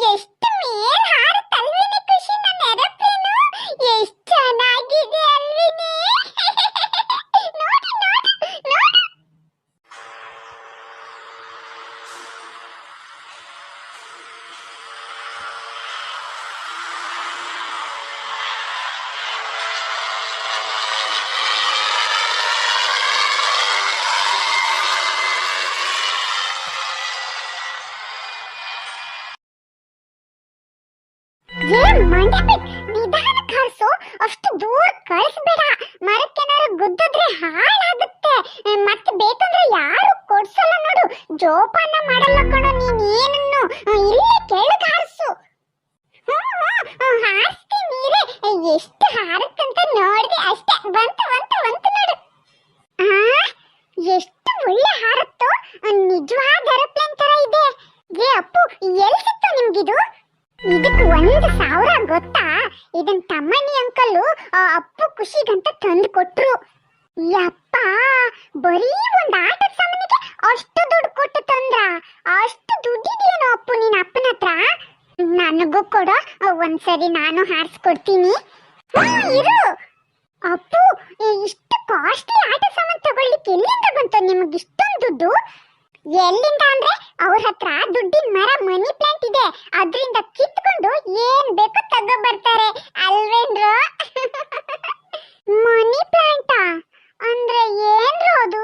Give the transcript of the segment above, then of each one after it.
ಎಷ್ಟು ಮೇಲ್ ಹಾರುತ್ತಲ್ವೇನೆ ಖುಷಿ ನನ್ನ ಏರೋಪ್ಲೇನು. ಎಷ್ಟು ಚೆನ್ನಾಗಿದೆ ಅಲ್ವೇನೆ. ನೋಡು ನೋಡು ನೋಡು. ನಿಧಾನ ಕಳ್ಸು, ಅಷ್ಟು ದೂರ ಕಳಿಸ್ಬೇಡ. ಮರಕ್ಕೇನಾದ್ರು ಗುದ್ದಿದ್ರೆ ಹಾಳಾಗುತ್ತೆ. ಮತ್ತೆ ಬೇಕಂದ್ರೆ ಯಾರು ಕೊಡ್ಸಲ್ಲ ನೋಡು. ಜೋಪಾನ ಮಾಡಲ್ಲ ಕಣೋ ನೀನ್ ಏನನ್ನು. ಇಲ್ಲೇ ಕೆಳಗೆ ಹಾರಿಸು. ಹಾರಿಸ್ತೀನಿ ನೀರೇ. ಎಷ್ಟು ಹಾರುತ್ತಂತ ನೋಡಿದೆ ಅಷ್ಟೇ. ಬಂತು ಬಂತು ಬಂತು ನೋಡು. ಎಷ್ಟು ಒಳ್ಳೆ ಹಾರುತ್ತೋ. ನಿಜವಾದ ಏರೋಪ್ಲೇನ್ ತರ ಇದೆ. ಅಪ್ಪು, ಎಲ್ಲಿ ಸಿಕ್ತು ನಿಮ್ಗಿದು? ಇದಕ್ಕೆ 1,000 ಗೊತ್ತಾ? ಇದನ್ ತಮ್ಮಣ್ಣಿ ಅಂಕಲ್ಲು ಅಪ್ಪು ಖುಷಿಗಂತ ತಂದು ಕೊಟ್ರು. ಯಪ್ಪ, ಬರೀ ಒಂದ್ ಆಟದ ಸಾಮಾನಿಗೆ ಅಷ್ಟು ದುಡ್ಡು ಕೊಟ್ಟು ತಂದ್ರ? ಅಷ್ಟು ದುಡ್ಡಿದೆಯೇನೋ ಅಪ್ಪು ನಿನ್ ಅಪ್ಪನ ಹತ್ರ? ನನಗೂ ಕೊಡೋ, ಒಂದ್ಸರಿ ನಾನು ಹಾರಿಸ್ಕೊಡ್ತೀನಿ. ಇರು ಅಪ್ಪು, ಇಷ್ಟು ಕಾಸ್ಟ್ಲಿ ಆಟ ಸಾಮಾನು ತಗೊಳ್ಳಿಕ್ಕೆ ಎಲ್ಲಿಂದ ಬಂತು ನಿಮ್ಗೆ ಇಷ್ಟೊಂದು ದುಡ್ಡು? ಎಲ್ಲಿಂದ ಅಂದ್ರೆ ಅವ್ರ ಹತ್ರ ದುಡ್ಡಿನ ಮರ ಮನಿ ಪ್ಲಾಂಟ್ ಇದೆ. ಅದರಿಂದ ಕಿತ್ಕೊಂಡು ಏನ್ ಬೇಕೋ ತಗೋ ಬರ್ತಾರೆ ಅಲ್ವೇನ್ರು? ಮನಿ ಪ್ಲಾಂಟ ಅಂದ್ರೆ ಏನ್ರು ಅದು?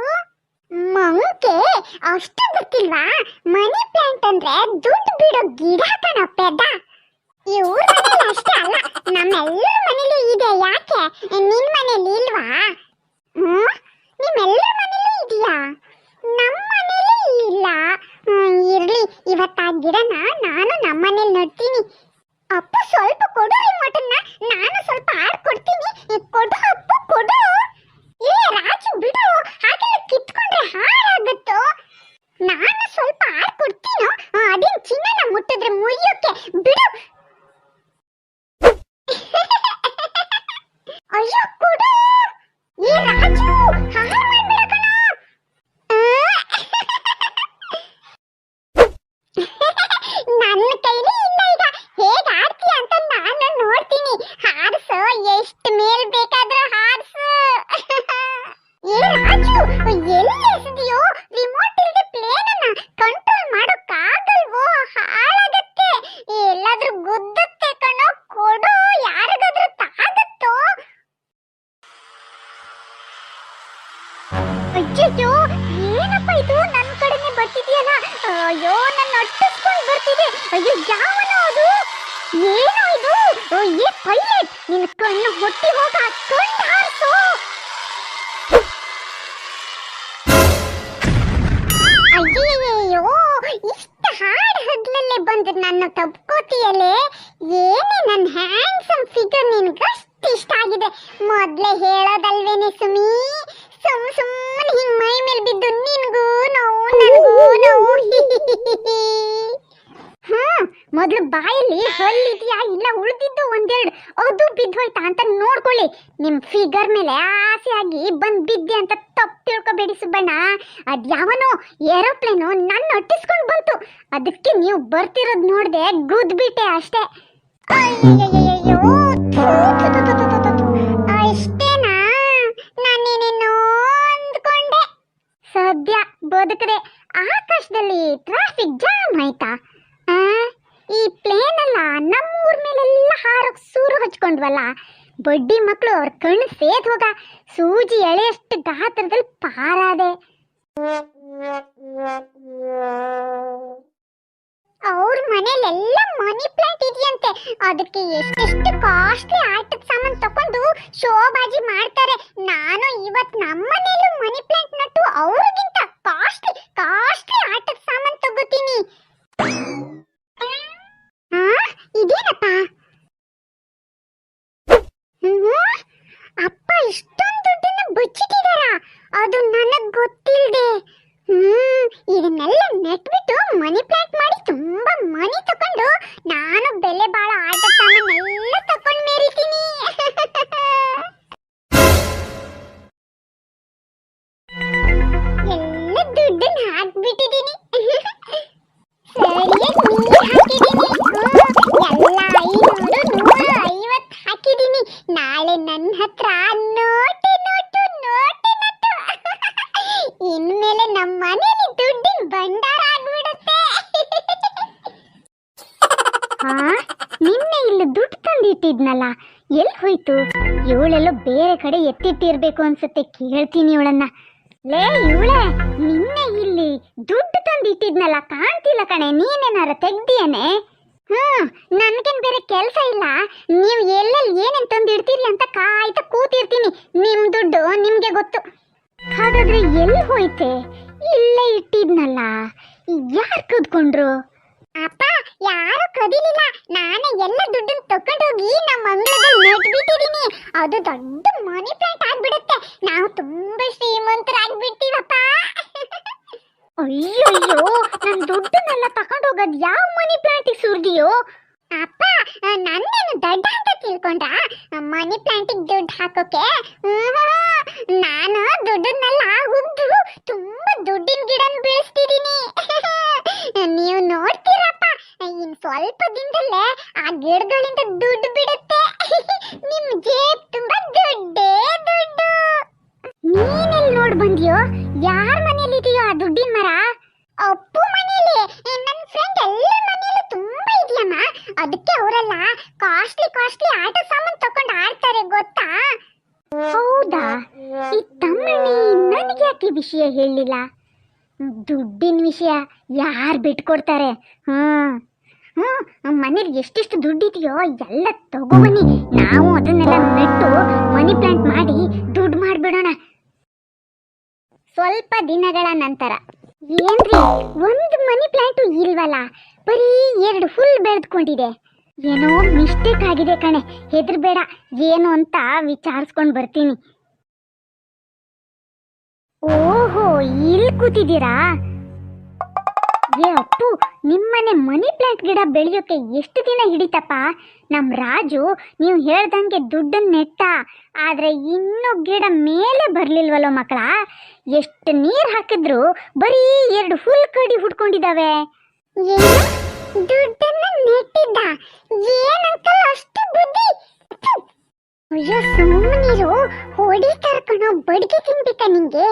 ಮಂಕೆ ಅಷ್ಟು ಗೊತ್ತಿಲ್ವಾ? ಮನಿ ಪ್ಲಾಂಟ್ ಅಂದ್ರೆ ದುಡ್ಡು ಬಿಡೋ ಗಿಡ ಕಣ ಪೆದ್ದ. ಇವ್ರ ಮನೇಲಿ ಅಷ್ಟೇ ಅಲ್ಲ, ನಮ್ಮೆಲ್ಲರ ಮನೇಲಿ ಇದೆ. ಯಾಕೆ ನಿನ್ ಮನೇಲಿ ಇಲ್ವಾ? ನಿಮ್ಮೆಲ್ಲರ ಮನೇಲೂ ಇದೆಯಾ? ನಮ್ಮ ಮನೇಲಿ ಇಲ್ಲ. ಇರ್ಲಿ, ಇವತ್ತ ಆ ಗಿಡನ ನಾನು ನಮ್ಮನೇಲಿ ನಡ್ತೀನಿ. ಅಪ್ಪ ಸ್ವಲ್ಪ ಕೊಡು ರಿಮೋಟನ್ನ, ನಾನು ಸ್ವಲ್ಪ ಆಡ್ಕೊಡ್ತೀನಿ. ಕೊಡು ಅಪ್ಪು ಕೊಡು. ಏ ರಾಜು ಬಿಡು, ಹಾಗೆಲ್ಲ ಕಿತ್ಕೊಂಡ್ರೆ ಹಾಳಾಗುತ್ತೋ. ನಾನು ಸ್ವಲ್ಪ ಆಡ್ಕೊಡ್ತೀನೋ. ಅದೇನ್ ಚಿನ್ನನ ಮುಟ್ಟಿದ್ರೆ ಮುರಿಯೋಕೆ ಬಿಡು. ಅಯ್ಯೋ ಕೊಡು. ಏ ರಾಜು, ಹಾಳು ಮಾಡ್ಬೇಡ ಕಣ. ನನ್ನ ಕೈಲಿ ಇಲ್ಲ. ಈಗ ಹೇಗೆ ಆಡ್ತೀಯ ಅಂತ ನಾನು ನೋಡ್ತೀನಿ. ಹಾರಿಸು, ಎಷ್ಟು ಮೇಲ್ ಬೇಕಾದ್ರೂ ಹಾರಿಸು. ಏ ರಾಜು, ಎಲ್ಲಿ ಎಸೆದಿಯೋ? ರಿಮೋಟ್ ಇಲ್ಲದೆ ಪ್ಲೇನ್ ಅನ್ನ ಕಂಟ್ರೋಲ್ ಮಾಡೋಕ್ಕಾಗಲ್ವೋ? ಹಾಳಾಗತ್ತೆ. ಎಲ್ಲಾದ್ರೂ ಗುದ್ದುತ್ತೆ ಕಣೋ. ಕೊಡೋ, ಯಾರಿಗಾದ್ರೂ ತಾಗತ್ತೋ? ಅಯ್ಯೋ, ಏನಪ್ಪ ಇದು ನನ್ನ ಕಡೆನೆ ಬರ್ತಿದ್ಯಲ್ಲ? ಅಯ್ಯೋ, ನನ್ನ ಅಟ್ಟಿಸ್ಕೊಂಡು ಬರ್ತಿದೆ. ಅಯ್ಯೋ, ಯಾವನೋ ಅದು? ಏನೋ ಇದು? ಏ ಪೈಲಟ್, ನಿನ್ನ ಕಣ್ಣು ಹೊಟ್ಟಿ ಹೋಗ, ಕಣ್ಣು ಹಾರಿಸು. ಅಯ್ಯಯ್ಯೋ, ಇಷ್ಟ ಹಾಡು ಹಗ್ಲಲ್ಲೇ ಬಂದು ನನ್ನ ತಪ್ಕೋತಿಯಲ್ಲೇ. ಏನೇ ನನ್ನ ಹ್ಯಾಂಡ್ಸಮ್ ಫಿಗರ್ ನಿನ್ಗಷ್ಟು ಇಷ್ಟ ಆಗಿದೆ. ಮೊದ್ಲೇ ಹೇಳೋದಲ್ವೇನೆ ಸುಮಿ? ಸುಮ್ಮನೆ ಹಿಂಗ್ ಮೈ ಮೇಲೆ ಬಿದ್ದು ನಿನ್ಗೂ ನೋವು ನನಗೂ ನೋವು. ಮೊದ್ಲು ಬಾಯಲ್ಲಿ ಹಲ್ಲಿದ್ಯಾ ಇಲ್ಲ ಉಳಿದಿದ್ದು ಒಂದೆರಡು ಅದು ಬಿದ್ದೋಯ್ತಾ ಅಂತ ನೋಡ್ಕೊಳ್ಳಿ. ನಿಮ್ ಫಿಗರ್ ಮೇಲೆ ಆಸೆಯಾಗಿ ಬಂದ್ ಬಿದ್ದೆ ಅಂತ ತಪ್ಪು ತಿಳ್ಕೊಬೇಡಿ ಸುಬ್ಬಣ್ಣ. ಅದ್ಯಾವನೋ ಏರೋಪ್ಲೇನು ನನ್ನ ಅಟ್ಟಿಸ್ಕೊಂಡು ಬಂತು. ಅದಕ್ಕೆ ನೀವು ಬರ್ತಿರೋದ್ ನೋಡ್ದೆ ಗುದ್ಬಿಟ್ಟೆ ಅಷ್ಟೇ. ಅಯ್ಯಯ್ಯೋ, ಅಷ್ಟೇನಾ? ನಾನೇನೇನೋ ಅಂದ್ಕೊಂಡೆ. ಸದ್ಯ ಬದುಕದೆ. ಆಕಾಶದಲ್ಲಿ ಟ್ರಾಫಿಕ್ ಜಾಮ್ ಆಯ್ತಾ? ಈ ಪ್ಲೇನ್ ಅಲ್ಲ ನಮ್ಮೂರ್ ಮೇಲೆಲ್ಲ ಹಾರೋಕ್ ಸೂರು ಹಚ್ಕೊಂಡ್ವಲ್ಲ. ಬಡ್ಡಿ ಮಕ್ಕಳು ಅವ್ರ ಕಣ್ಣು ಸೇದ್ ಹೋಗ. ಸೂಜಿ ಎಳೆಯಷ್ಟು ಗಾತ್ರದಲ್ಲಿ ಪಾರಾದೆ. ಅವ್ರ ಮನೇಲೆಲ್ಲ ಮನಿ ಪ್ಲಾಂಟ್ ಇದೆಯಂತೆ. ಅದಕ್ಕೆ ಎಷ್ಟೆಷ್ಟು ಕಾಸ್ಟ್ಲಿ ಆಟದ ಸಾಮಾನು ತಕೊಂಡು ಶೋಬಾಜಿ ಮಾಡ್ತಾರೆ. ನಾನು ಇವತ್ತು ನಮ್ಮನೇಲೂ ಮನಿ ಪ್ಲಾಂಟ್ ನಟ್ಟು ಅವ್ರಿಗಿಂತ ಕಾಸ್ಟ್ಲಿ ಆಟದ ಸಾಮಾನು ತಗೋತೀನಿ. ಇದೇನಪ್ಪ? ಅಪ್ಪ ಇಷ್ಟೊಂದು ದುಡ್ಡನ್ನ ಬಚ್ಚಿಟ್ಟಿದಾರ? ಅದು ನನಗ್ ಗೊತ್ತಿಲ್ದೆ. ಇದನ್ನೆಲ್ಲ ನೆಟ್ಬಿಟ್ಟು ಮನಿ ಪ್ಲಾಂಟ್ ಮಾಡಿ ತುಂಬಾ ಮನಿ ತಕೊಂಡು ನಾನು ಬೆಲೆ ಬಾಳ ಆಟ ಸಾಮಾನೆಲ್ಲ ತಕೊಂಡ್ ಮೇರಿತೀನಿ. ಎಲ್ಲ ದುಡ್ಡು ದುಡ್ಡನ್ನ ಹಾಕ್ಬಿಟ್ಟಿದೀನಿ. ಸರಿಯಾಗಿ ನೀರ್ ಹಾಕಿದೀನಿ. ಎಲ್ಲ 500 150 ಹಾಕಿದೀನಿ. ನಾಳೆ ನನ್ನ ಹತ್ರ ನೋಟೆ ನೋಟು ನೋಟೆ ನೋಟು. ಇನ್ಮೇಲೆ ನಮ್ಮ ಮನೇಲಿ ದುಡ್ಡಿನ ಭಂಡಾರ ಆಗ್ಬಿಡುತ್ತೆ. ನಿನ್ನೆ ಇಲ್ಲಿ ದುಡ್ಡು ತಂದಿಟ್ಟಿದ್ನಲ್ಲ, ಎಲ್ಲಿ ಹೋಯ್ತು? ಇವಳೆಲ್ಲೋ ಬೇರೆ ಕಡೆ ಎತ್ತಿಟ್ಟಿರ್ಬೇಕು ಅನ್ಸುತ್ತೆ. ಕೇಳ್ತೀನಿ ಇವಳನ್ನ. ಲೇ ಇವಳೆ, ನಿನ್ನೆ ಇಲ್ಲಿ ದುಡ್ಡು ತಂದಿಟ್ಟಿದ್ನಲ್ಲ, ಕಾಣ್ತಿಲ್ಲ ಕಣೆ, ನೀನೇನಾರ ತೆಗ್ದಿಯೇನೆ? ನನ್ಗೇನ್ ಬೇರೆ ಕೆಲಸ ಇಲ್ಲ. ನೀವು ಎಲ್ಲೆಲ್ಲಿ ಏನೇನ್ ತಂದಿಡ್ತೀರಿ ಅಂತ ಕಾಯ್ತಾ ಕೂತಿರ್ತೀನಿ. ನಿಮ್ ದುಡ್ಡು ನಿಮ್ಗೆ ಗೊತ್ತು. ಹಾಗಾದ್ರೆ ಎಲ್ಲಿ ಹೋಯ್ತೆ? ಇಲ್ಲೇ ಇಟ್ಟಿದ್ನಲ್ಲ, ಯಾರು ಕದ್ಕೊಂಡ್ರು? ಅಪ್ಪ, ಯಾರು ಕದಿಲಿಲ್ಲ. ನಾನೇ ಎಲ್ಲ ದುಡ್ಡನ್ನ ತಕೊಂಡೋಗಿ ನಮ್ಮ ಅಂಗಳದಲ್ಲಿ ನೆಟ್ಬಿಟ್ಟಿದೀನಿ. ಅದು ದೊಡ್ಡ ಮನಿ ಪ್ಲಾಂಟ್ ಆಗ್ಬಿಡುತ್ತೆ. ನಾವು ತುಂಬಾ ಶ್ರೀಮಂತರಾಗ್ಬಿಡ್ತೀವಪ್ಪ. ಅಯ್ಯಯ್ಯೋ, ನನ್ ದುಡ್ಡನ್ನೆಲ್ಲ ತಕೊಂಡೋಗೋದ್ ಯಾವ ಮನಿ ಪ್ಲಾಂಟಿಗೆ ಸುರ್ದಿಯೋ? ಅಪ್ಪ, ನನ್ನೇನು ದೊಡ್ಡ ಅಂತ ತಿಳ್ಕೊಂಡ್ರ ಮನಿ ಪ್ಲಾಂಟಿಗೆ ದುಡ್ಡು ಹಾಕೋಕೆ? ನಾನು ದುಡ್ಡನ್ನೆಲ್ಲ ಹುಗ್ದು ತುಂಬಾ ದುಡ್ಡಿನ ಗಿಡನ ಬೆಳೆಸ್ತಿದೀನಿ. ನೀವು ನೋಡ್ತೀರಪ್ಪ, ಇನ್ ಸ್ವಲ್ಪ ದಿನದಲ್ಲೇ ಆ ಗಿಡಗಳಿಂದ ದುಡ್ಡು ಬಿಡುತ್ತೆ. ನಿಮ್ ಜೇಬ್ ತುಂಬಾ ದುಡ್ಡೇ ದುಡ್ಡು. ನೀನೆಲ್ಲಿ ನೋಡ್ ಬಂದ್ಯೋ? ಯಾರ ಮನೇಲಿ ಇದೆಯೋ ಆ ದುಡ್ಡಿನ ಮರ? ಅಪ್ಪು ಮನೇಲಿ. ನನ್ನ ಫ್ರೆಂಡ್ ಎಲ್ಲರ ಮನೇಲಿ ತುಂಬಾ ಇದೆಯಮ್ಮ. ಅದಕ್ಕೆ ಅವರೆಲ್ಲ ಕಾಸ್ಟ್ಲಿ ಆಟ ಸಾಮಾನು ತಕೊಂಡು ಆಡ್ತಾರೆ, ಗೊತ್ತಾ? ಹೌದಾ? ಈ ತಮ್ಮಣ್ಣಿ ನನಗೆ ಯಾಕೆ ವಿಷಯ ಹೇಳಿಲ್ಲ? ದುಡ್ಡಿನ ವಿಷಯ ಯಾರು ಬಿಟ್ಕೊಡ್ತಾರೆ? ಮನೇಲಿ ಎಷ್ಟೆಷ್ಟು ದುಡ್ಡಿದೆಯೋ ಎಲ್ಲ ತಗೋಬನ್ನಿ. ನಾವು ಅದನ್ನೆಲ್ಲ ನೆಟ್ಟು ಮನಿ ಪ್ಲಾಂಟ್ ಮಾಡಿ ದುಡ್ಡು ಮಾಡ್ಬಿಡೋಣ. ಸ್ವಲ್ಪ ದಿನಗಳ ನಂತರ. ಏನ್ರಿ, ಒಂದು ಮನಿ ಪ್ಲಾಂಟು ಇಲ್ವಲ್ಲ, ಬರೀ 2 ಫುಲ್ ಬೆಳೆದ್ಕೊಂಡಿದೆ. ಏನೋ ಮಿಸ್ಟೇಕ್ ಆಗಿದೆ ಕಣೆ, ಹೆದರ್ಬೇಡ. ಏನು ಅಂತ ವಿಚಾರಿಸ್ಕೊಂಡು ಬರ್ತೀನಿ. ಓಹೋ, ಇಲ್ಲಿ ಕೂತಿದ್ದೀರಾ? ಏ ಅಪ್ಪು, ನಿಮ್ಮನೆ ಮನಿ ಪ್ಲಾಂಟ್ ಗಿಡ ಬೆಳೆಯೋಕೆ ಎಷ್ಟು ದಿನ ಹಿಡಿತಪ್ಪ? ನಮ್ಮ ರಾಜು ನೀವು ಹೇಳ್ದಂಗೆ ದುಡ್ಡನ್ನ ನೆಟ್ಟ, ಆದ್ರೆ ಇನ್ನೂ ಗಿಡ ಮೇಲೆ ಬರ್ಲಿಲ್ವಲ್ಲೋ ಮಕ್ಕಳ. ಎಷ್ಟು ನೀರು ಹಾಕಿದ್ರು ಬರೀ 2 ಫುಲ್ ಕಡಿ ಹುಡ್ಕೊಂಡಿದ್ದಾವೆ. ದುಡ್ಡನ್ನ ನೆಟ್ಟಿದ್ದ? ಏನಂತ ಅಷ್ಟು ಬುದ್ಧಿ? ಅಯ್ಯೋ ಸುಮ್ಮನಿರು, ಹೊಡಿತಾರ ಕಣೋ, ಬಡ್ಗೆ ತಿನ್ಬೇಕ ನಿಂಗೆ?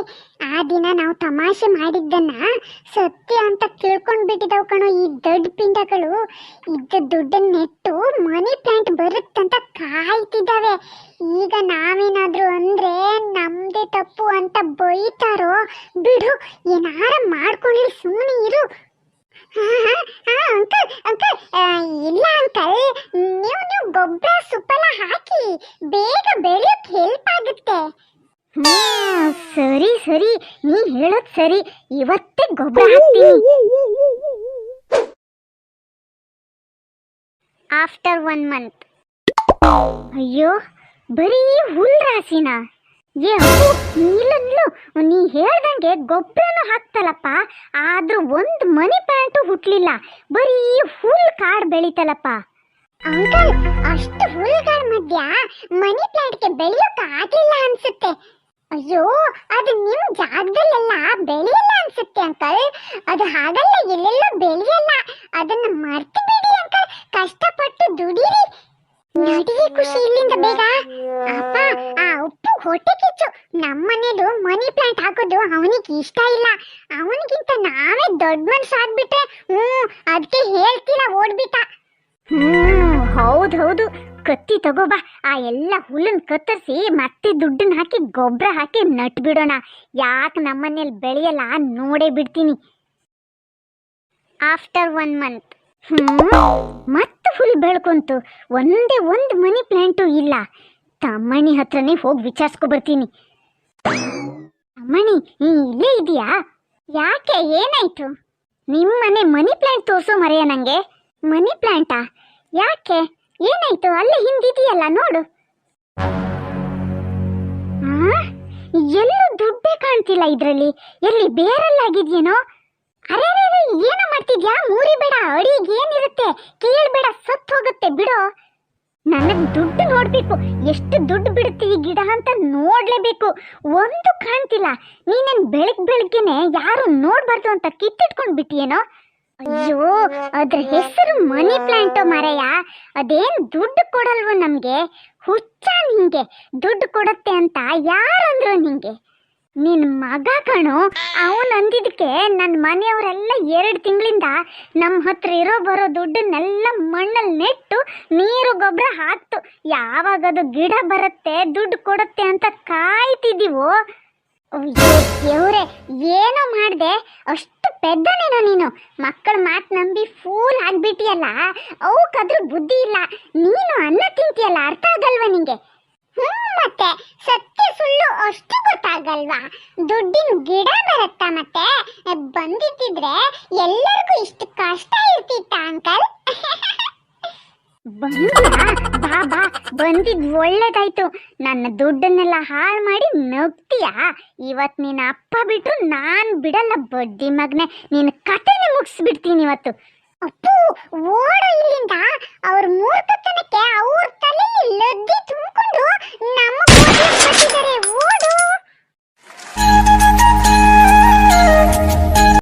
ಆ ದಿನ ನಾವು ತಮಾಷೆ ಮಾಡಿದ್ದನ್ನ ಸತ್ಯ ಅಂತ ತಿಳ್ಕೊಂಡ್ಬಿಟ್ಟಿದಾವ್ ಕಣೋ ಈ ದೊಡ್ಡ ಪಿಂಡಗಳು. ಇದ್ದ ದುಡ್ಡನ್ನ ನೆಟ್ಟು ಮನಿ ಪ್ಲಾಂಟ್ ಬರುತ್ತಂತ ಕಾಯ್ತಿದ್ದಾವೆ. ಈಗ ನಾವೇನಾದ್ರೂ ಅಂದ್ರೆ ನಮ್ದೇ ತಪ್ಪು ಅಂತ ಬೈತಾರೋ? ಬಿಡು, ಏನಾರ ಮಾಡ್ಕೊಳ್ಳಿ, ಸುಮ್ಮನೆ ಇರು. ಅಂಕಲ್ ಅಂಕಲ್, ಇಲ್ಲ ಅಂಕಲ್, ನೀವು ಗೊಬ್ಬರ ಸೊಪ್ಪೆಲ್ಲ ಹಾಕಿ ಬೇಗ ಬೆಳೆಯೋಕೆ ಹೆಲ್ಪ್ ಆಗುತ್ತೆ. ಸರಿ ಸರಿ, ನೀ ಹೇಳೋದು ಸರಿ, ಇವತ್ತೇ ಗೊಬ್ಬರ ಹಾಕ್ತೀನಿ. After 1 month. ಅಯ್ಯೋ, ಬರೀ ಹುಲ್ ರಾಸಿನ? ಏ ನೀಲನ್ಲು, ನೀ ಹೇಳ್ದಂಗೆ ಗೊಬ್ಬರನು ಹಾಕ್ತಲಪ್ಪ, ಆದ್ರೂ ಒಂದು ಮನಿ ಪ್ಲಾಂಟು ಹುಟ್ಲಿಲ್ಲ, ಬರೀ ಹುಲ್ ಕಾಡು ಬೆಳಿತಲಪ್ಪ. ಅಂಕಲ್, ಅಷ್ಟು ಹುಲ್ಗಳ ಮಧ್ಯ ಮನಿ ಪ್ಲಾಂಟ್ಗೆ ಬೆಳೆಯೋಕ ಆಗಿಲ್ಲ ಅನ್ಸುತ್ತೆ. ಅಯ್ಯೋ, ಅದು ನಿಮ್ ಜಾಗದಲ್ಲೆಲ್ಲ ಬೆಳೆಯಲ್ಲ ಅನ್ಸುತ್ತೆ ಅಂಕಲ್. ಅದು ಹಾಗಲ್ಲ, ಎಲ್ಲೆಲ್ಲ ಬೆಳೆಯಲ್ಲ. ಅದನ್ನ ಮರ್ತು ಬಿಡಿ ಅಂಕಲ್, ಕಷ್ಟಪಟ್ಟು ದುಡೀರಿ. ನಡಿಗೆ ಖುಷಿ ಇಲ್ಲಿಂದ ಬೇಗ. ಅಪ್ಪ, ಆ ಉಪ್ಪು ಹೊಟ್ಟೆ ಕಿಚ್ಚು. ನಮ್ಮನೇಲು ಮನಿ ಪ್ಲಾಂಟ್ ಹಾಕೋದು ಅವನಿಗೆ ಇಷ್ಟ ಇಲ್ಲ. ಅವನಿಗಿಂತ ನಾವೇ ದೊಡ್ಡ ಮನ್ಸು ಆಗ್ಬಿಟ್ರೆ ಅದಕ್ಕೆ ಹೇಳ್ತಿಲ್ಲ, ಓಡ್ಬಿಟ್ಟ. ಹೌದೌದು, ಕತ್ತಿ ತಗೋಬಾ. ಆ ಎಲ್ಲ ಹುಲ್ಲನ್ ಕತ್ತರಿಸಿ ಮತ್ತೆ ದುಡ್ಡನ್ನ ಹಾಕಿ ಗೊಬ್ಬರ ಹಾಕಿ ನಟ್ ಬಿಡೋಣ. ಯಾಕೆ ನಮ್ಮನೇಲಿ ಬೆಳೆಯಲ್ಲ ನೋಡೇ ಬಿಡ್ತೀನಿ. After 1 month. ಮತ್ತೆ ಫುಲ್ ಬೆಳ್ಕೊಂತು, ಒಂದೇ ಒಂದು ಮನಿ ಪ್ಲಾಂಟು ಇಲ್ಲ. ತಮ್ಮಣಿ ಹತ್ರನೇ ಹೋಗಿ ವಿಚಾರಿಸ್ಕೊ ಬರ್ತೀನಿ. ಅಮ್ಮಣಿ, ಇಲ್ಲೇ ಇದೆಯಾ? ಯಾಕೆ, ಏನಾಯ್ತು? ನಿಮ್ಮನೆ ಮನಿ ಪ್ಲಾಂಟ್ ತೋರ್ಸೋ ಮರೆಯ ನಂಗೆ. ಮನಿ ಪ್ಲಾಂಟಾ? ಯಾಕೆ, ಏನಾಯ್ತು? ಅಲ್ಲೇ ಹಿಂದಿದೆಯಲ್ಲ, ನೋಡು. ಎಲ್ಲೂ ದುಡ್ಡೇ ಕಾಣ್ತಿಲ್ಲ ಇದ್ರಲ್ಲಿ. ಎಲ್ಲಿ ಬೇರಲ್ಲಾಗಿದ್ಯೇನೋ? ಅರೆ ಏನೋ ಮಾಡ್ತಿದ್ಯಾ? ಮೂರಿ ಬೇಡ, ಅಡಿಗೆ ಏನಿರುತ್ತೆ ಕೇಳ್ಬೇಡ, ಸತ್ತು ಹೋಗುತ್ತೆ, ಬಿಡೋ. ನನಗ್ ದುಡ್ಡು ನೋಡ್ಬೇಕು, ಎಷ್ಟು ದುಡ್ಡು ಬಿಡುತ್ತೆ ಈ ಗಿಡ ಅಂತ ನೋಡ್ಲೇಬೇಕು. ಒಂದು ಕಾಣ್ತಿಲ್ಲ. ನೀನೇನ್ ಬೆಳಗ್ಗೆನೆ ಯಾರು ನೋಡ್ಬಾರ್ದು ಅಂತ ಕಿತ್ತಿಟ್ಕೊಂಡ್ ಬಿಟ್ಟಿಯೇನೋ? ಅಯ್ಯೋ, ಅದ್ರ ಹೆಸರು ಮನಿ ಪ್ಲಾಂಟೋ ಮಾರಾಯ. ಅದೇನ್ ದುಡ್ಡು ಕೊಡಲ್ವೋ ನಮ್ಗೆ? ಹುಚ್ಚ ನಿಂಗೆ? ದುಡ್ಡು ಕೊಡತ್ತೆ ಅಂತ ಯಾರಂದ್ರು ನಿಂಗೆ? ನಿನ್ ಮಗ ಕಣೋ, ಅವನ್ ಅಂದಿದ್ದಕ್ಕೆ ನನ್ನ ಮನೆಯವರೆಲ್ಲ 2 ತಿಂಗಳಿಂದ ನಮ್ಮ ಹತ್ರ ಬರೋ ದುಡ್ಡನ್ನೆಲ್ಲ ಮಣ್ಣಲ್ಲಿ ನೆಟ್ಟು ನೀರು ಗೊಬ್ಬರ ಹಾಕ್ತು. ಯಾವಾಗದು ಗಿಡ ಬರುತ್ತೆ ದುಡ್ಡು ಕೊಡುತ್ತೆ ಅಂತ ಕಾಯ್ತಿದ್ದೀವೋ. ಅಯ್ಯೋ ದೇವ್ರೆ, ಏನೋ ಮಾಡ್ದೆ? ಅಷ್ಟು ಪೆದ್ದನೇನೋ ನೀನು? ಮಕ್ಕಳ ಮಾತು ನಂಬಿ ಫೂಲ್ ಆಗ್ಬಿಟ್ಟಿಯಲ್ಲ. ಅವಕ್ಕಾದ್ರೂ ಬುದ್ಧಿ ಇಲ್ಲ. ನೀನು ಅನ್ನ ತಿಂತೀಯಲ್ಲ, ಅರ್ಥ ಆಗಲ್ವಾ ನಿಂಗೆ? ಮತ್ತೆ ಸತ್ಯ ಸುಳ್ಳು ಅಷ್ಟು ಗೊತ್ತಾಗಲ್ವಾ? ದುಡ್ಡಿನ ಗಿಡ ಬರುತ್ತಾ ಮತ್ತೆ? ಬಂದಿಟ್ಟಿದ್ರೆ ಎಲ್ಲರಿಗೂ ಇಷ್ಟು ಕಷ್ಟ ಇರ್ತಿತ್ತ ಅಂಕಲ್? ಬಾ ಬಂದಿದ್ ಒಳ್ಳೇದಾಯ್ತು. ನನ್ನ ದುಡ್ಡನ್ನೆಲ್ಲ ಹಾಳು ಮಾಡಿ ನಗ್ತೀಯಾ? ಇವತ್ ನಿನ್ನ ಅಪ್ಪ ಬಿಟ್ರು ನಾನ್ ಬಿಡಲ್ಲ ಬಡ್ಡಿ ಮಗನೆ. ನಿನ್ನ ಕತೆನೆ ಮುಗಿಸ್ಬಿಡ್ತೀನಿ ಇವತ್ತು. ಅಪ್ಪು, ಓಡೋ ಇಲ್ಲಿಂದ. ಅವ್ರ ಮೂರ್ಖತನಕ್ಕೆ ಅವ್ರ ತಲೆ